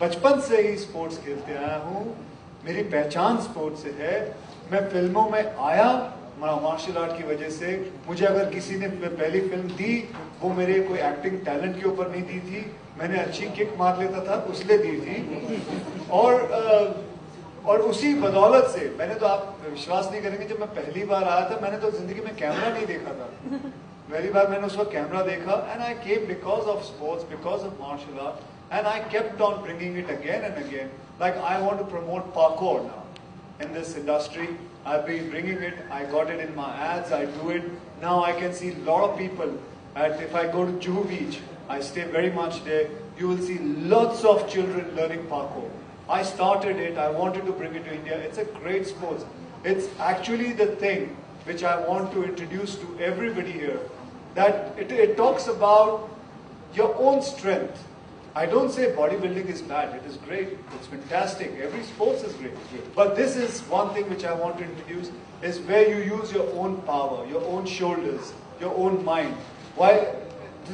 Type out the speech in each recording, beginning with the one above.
बचपन से ही स्पोर्ट्स खेलते आया हूँ, मेरी पहचान स्पोर्ट्स से है। मैं फिल्मों में आया मार्शल आर्ट की वजह से। मुझे अगर किसी ने पहली फिल्म दी, वो मेरे कोई एक्टिंग टैलेंट के ऊपर नहीं दी थी, मैंने अच्छी किक मार लेता था उसलिए दी थी। और उसी बदौलत से मैंने तो, आप विश्वास नहीं करेंगे, जब मैं पहली बार आया था मैंने तो जिंदगी में कैमरा नहीं देखा था। पहली बार मैंने उस वक्त कैमरा देखा, and I came because of sports, because of martial art, and I kept on bringing it again and again. Like, I want to promote parkour now in this industry. I've been bringing it. I got it in my ads. I do it. Now I can see a lot of people. If I go to Juhu Beach, I stay very much there. You will see lots of children learning parkour. I started it. I wanted to bring it to India. It's a great sport. It's actually the thing which I want to introduce to everybody here. That it talks about your own strength. I don't say bodybuilding is bad. It is great. It's fantastic. Every sports is great. But this is one thing which I want to introduce, is where you use your own power, your own shoulders, your own mind. Why?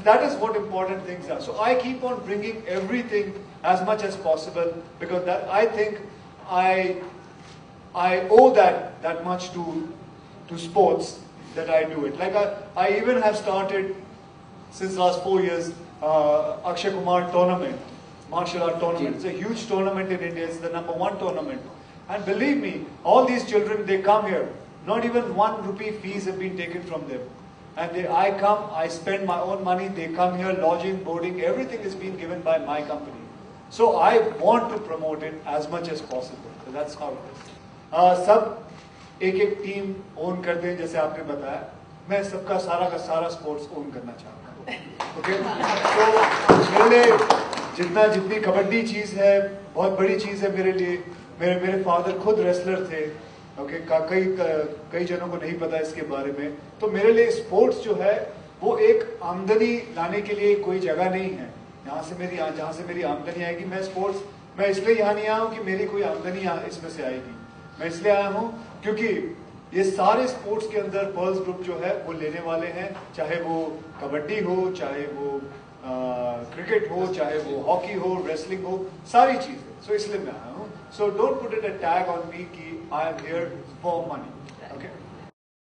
That is what important things are. So I keep on bringing everything as much as possible, because that I think I owe that much to sports, that I do it. Like I even have started since last 4 years. Akshay Kumar tournament, martial art tournament. It's a huge tournament in India. It's the #1 tournament. And believe me, all these children, they come here. Not even 1 rupee fees have been taken from them. And I come, I spend my own money. They come here, lodging, boarding, everything is being given by my company. So I want to promote it as much as possible. So that's how it is. सब एक team own करते हैं, जैसे आपने बताया। मैं सबका सारा का सारा स्पोर्ट्स ओन करना चाहता हूँ। ओके, तो मेरे लिए जितनी कबड्डी चीज है, बहुत बड़ी चीज है मेरे लिए। मेरे फादर खुद रेसलर थे। ओके, कई जनों को नहीं पता इसके बारे में। तो मेरे लिए स्पोर्ट्स जो है वो एक आमदनी लाने के लिए कोई जगह नहीं है। जहाँ से मेरी आमदनी आएगी, मैं इसलिए यहाँ नहीं आया हूँ कि मेरी कोई आमदनी इसमें से आएगी। मैं इसलिए आया हूँ क्योंकि ये सारे स्पोर्ट्स के अंदर पर्ल्स ग्रुप जो है वो लेने वाले हैं, चाहे वो कबड्डी हो, चाहे वो क्रिकेट हो, चाहे वो हॉकी हो, रेसलिंग हो, सारी चीजें। सो इसलिए मैं आया हूँ। So don't put it a tag on me कि I am here for money.